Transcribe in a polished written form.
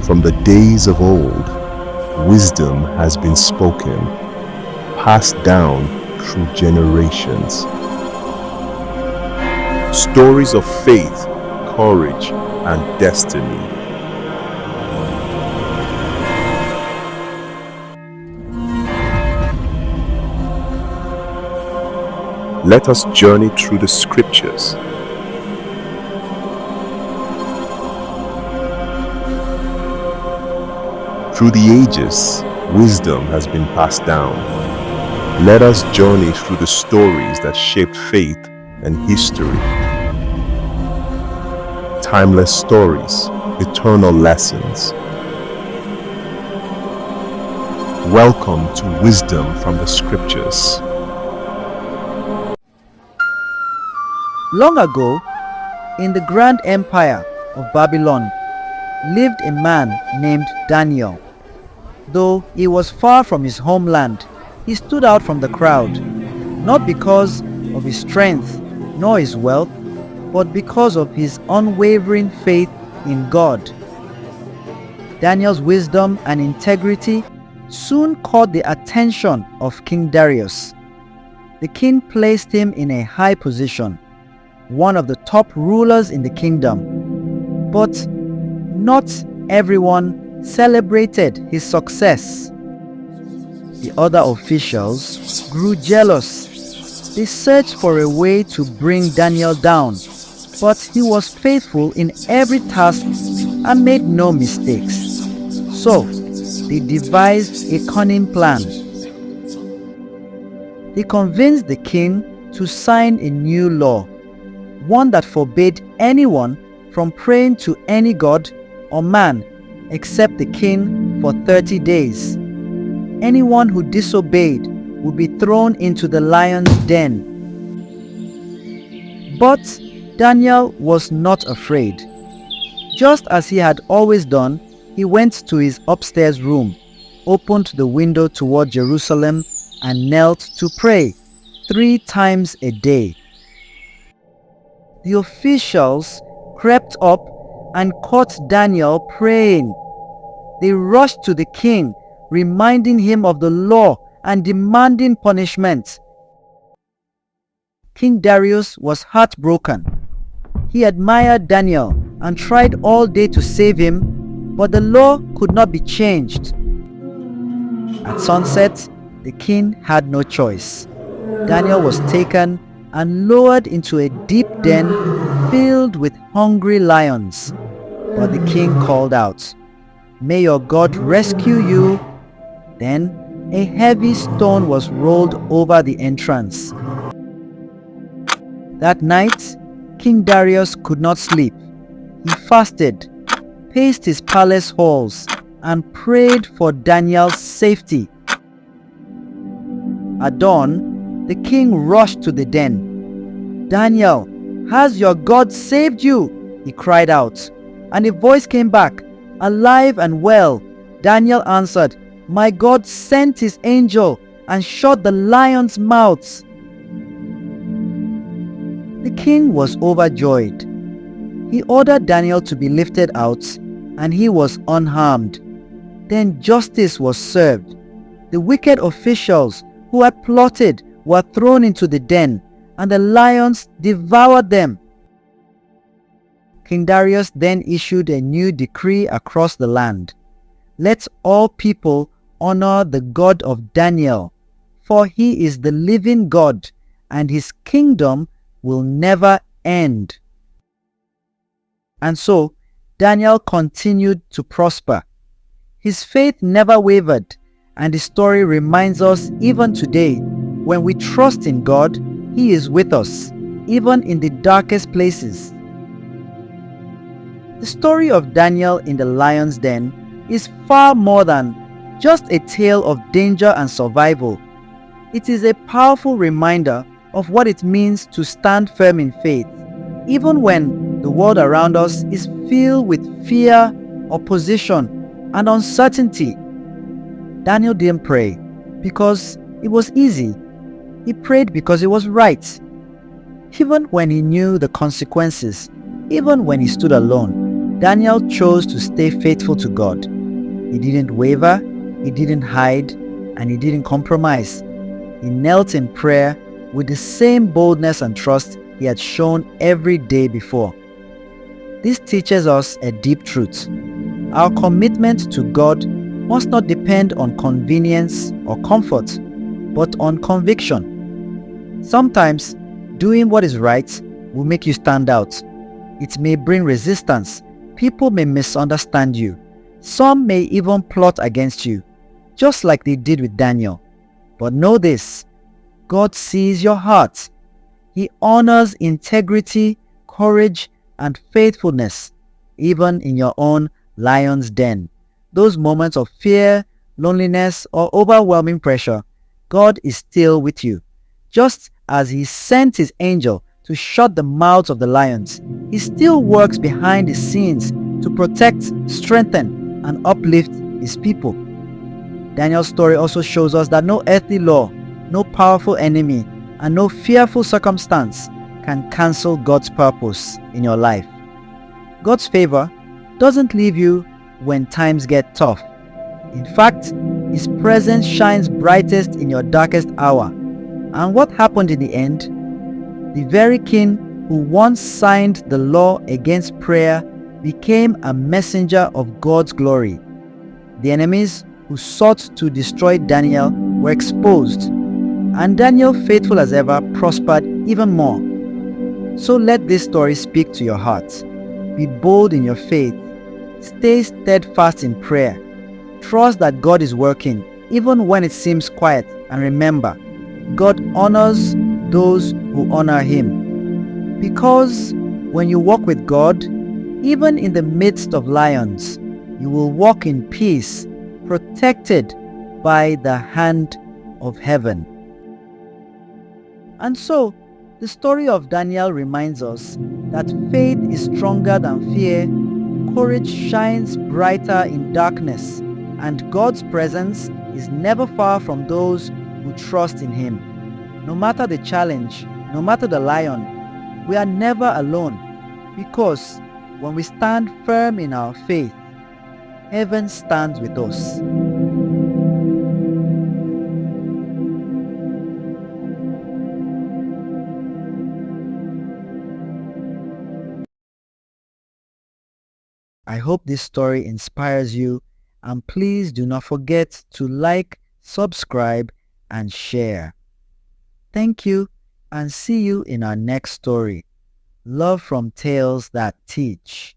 From the days of old, wisdom has been spoken, passed down through generations. Stories of faith, courage, and destiny. Let us journey through the scriptures. Through the ages, wisdom has been passed down. Let us journey through the stories that shaped faith and history. Timeless stories, eternal lessons. Welcome to Wisdom from the Scriptures. Long ago, in the grand empire of Babylon, lived a man named Daniel. Though he was far from his homeland, he stood out from the crowd, not because of his strength nor his wealth, but because of his unwavering faith in God. Daniel's wisdom and integrity soon caught the attention of King Darius. The king placed him in a high position, one of the top rulers in the kingdom. But not everyone celebrated his success. The other officials grew jealous. They searched for a way to bring Daniel down, but he was faithful in every task and made no mistakes. So, they devised a cunning plan. They convinced the king to sign a new law, one that forbade anyone from praying to any god or man except the king for 30 days. Anyone who disobeyed would be thrown into the lion's den. But Daniel was not afraid. Just as he had always done, he went to his upstairs room, opened the window toward Jerusalem, and knelt to pray 3 times a day. The officials crept up and caught Daniel praying. They rushed to the king, reminding him of the law and demanding punishment. King Darius was heartbroken. He admired Daniel and tried all day to save him, but the law could not be changed. At sunset, the king had no choice. Daniel was taken and lowered into a deep den filled with hungry lions. But the king called out, "May your God rescue you." Then a heavy stone was rolled over the entrance. That night, King Darius could not sleep. He fasted, paced his palace halls, and prayed for Daniel's safety. At dawn, the king rushed to the den. "Daniel, has your God saved you?" he cried out. And a voice came back, "Alive and well." Daniel answered, "My God sent his angel and shut the lions' mouths." The king was overjoyed. He ordered Daniel to be lifted out, and he was unharmed. Then justice was served. The wicked officials who had plotted were thrown into the den, and the lions devoured them. King Darius then issued a new decree across the land. "Let all people honor the God of Daniel, for he is the living God, and his kingdom will never end." And so, Daniel continued to prosper. His faith never wavered, and the story reminds us even today, when we trust in God, he is with us, even in the darkest places. The story of Daniel in the lion's den is far more than just a tale of danger and survival. It is a powerful reminder of what it means to stand firm in faith, even when the world around us is filled with fear, opposition, and uncertainty. Daniel didn't pray because it was easy. He prayed because it was right. Even when he knew the consequences, even when he stood alone, Daniel chose to stay faithful to God. He didn't waver, he didn't hide, and he didn't compromise. He knelt in prayer with the same boldness and trust he had shown every day before. This teaches us a deep truth. Our commitment to God must not depend on convenience or comfort, but on conviction. Sometimes, doing what is right will make you stand out. It may bring resistance. People may misunderstand you. Some may even plot against you, just like they did with Daniel. But know this, God sees your heart. He honors integrity, courage, and faithfulness, even in your own lion's den. Those moments of fear, loneliness, or overwhelming pressure, God is still with you. Just as He sent His angel to shut the mouths of the lions, He still works behind the scenes to protect, strengthen, and uplift His people. Daniel's story also shows us that no earthly law, no powerful enemy, and no fearful circumstance can cancel God's purpose in your life. God's favor doesn't leave you when times get tough. In fact, His presence shines brightest in your darkest hour. And what happened in the end? The very king who once signed the law against prayer became a messenger of God's glory. The enemies who sought to destroy Daniel were exposed, and Daniel, faithful as ever, prospered even more. So let this story speak to your heart. Be bold in your faith. Stay steadfast in prayer. Trust that God is working, even when it seems quiet. And remember, God honors those who honor Him. Because when you walk with God, even in the midst of lions, you will walk in peace, protected by the hand of heaven. And so, the story of Daniel reminds us that faith is stronger than fear, courage shines brighter in darkness, and God's presence is never far from those who trust in Him. No matter the challenge, no matter the lion, we are never alone, because when we stand firm in our faith, heaven stands with us. I hope this story inspires you, and please do not forget to like, subscribe, and share. Thank you, and see you in our next story. Love from Tales That Teach.